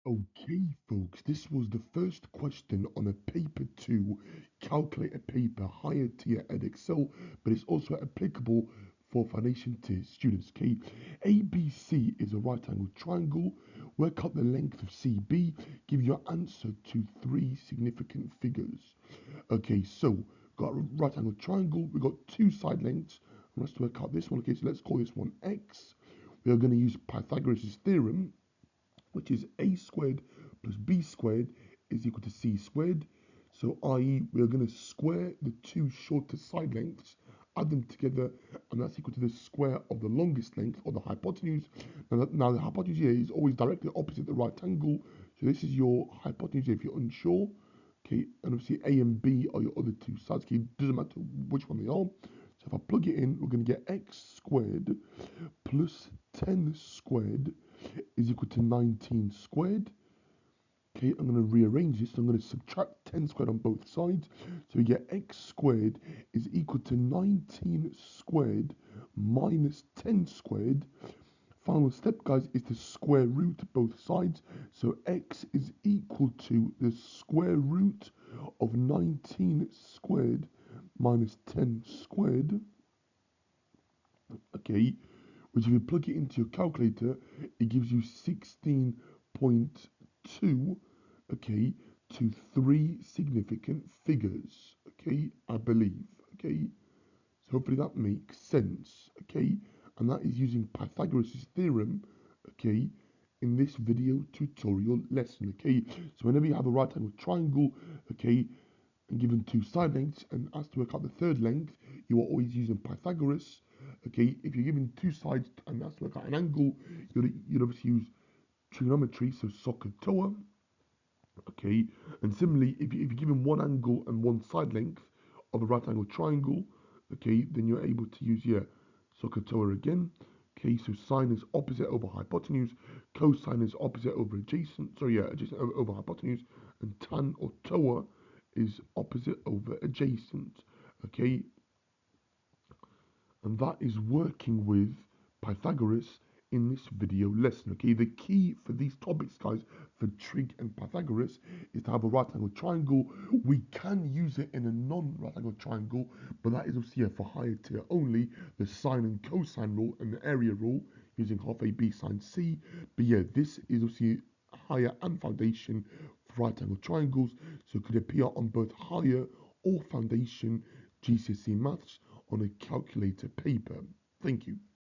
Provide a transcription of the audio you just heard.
Okay, folks, this was the first question on a paper 2 calculator paper higher tier at Excel, but it's also applicable for foundation tier students. Okay, ABC is a right angle triangle. Work out the length of CB. Give your answer to three significant figures. Okay, so got a right angle triangle. We've got two side lengths. And let's work out this one. Okay, so let's call this one X. We are going to use Pythagoras theorem, which is a squared plus b squared is equal to c squared. So i.e. we are going to square the two shortest side lengths, add them together, and that's equal to the square of the longest length, or the hypotenuse. Now the hypotenuse here is always directly opposite the right angle, so this is your hypotenuse if you're unsure. Okay, and obviously a and b are your other two sides. Okay, it doesn't matter which one they are. So if I plug it in, we're going to get x squared plus 10 squared is equal to 19 squared. Okay, I'm going to rearrange this. I'm going to subtract 10 squared on both sides. So we get x squared is equal to 19 squared minus 10 squared. Final step, guys, is to square root both sides. So x is equal to the square root of 19 squared minus 10 squared. Okay, which if you plug it into your calculator, it gives you 16.2, okay, to three significant figures, okay, I believe, okay. So hopefully that makes sense, okay, and that is using Pythagoras' theorem, okay, in this video tutorial lesson, okay. So whenever you have a right angle triangle, okay, and given two side lengths and asked to work out the third length, you are always using Pythagoras. Okay, if you're given two sides and asked to work out an angle, you'd obviously use trigonometry, so SOHCAHTOA. Okay, and similarly, if you're given one angle and one side length of a right angle triangle, okay, then you're able to use, yeah, SOHCAHTOA again. Okay, so sine is opposite over hypotenuse, cosine is opposite over adjacent, sorry, yeah, adjacent over hypotenuse, and tan or TOA is opposite over adjacent. Okay, and that is working with Pythagoras in this video lesson. Okay, the key for these topics, guys, for trig and Pythagoras, is to have a right angle triangle. We can use it in a non-right angle triangle, but that is obviously for higher tier only, the sine and cosine rule and the area rule using half a b sine c. But yeah, this is obviously higher and foundation for right angle triangles, so it could appear on both higher or foundation GCSE maths on a calculator paper. Thank you.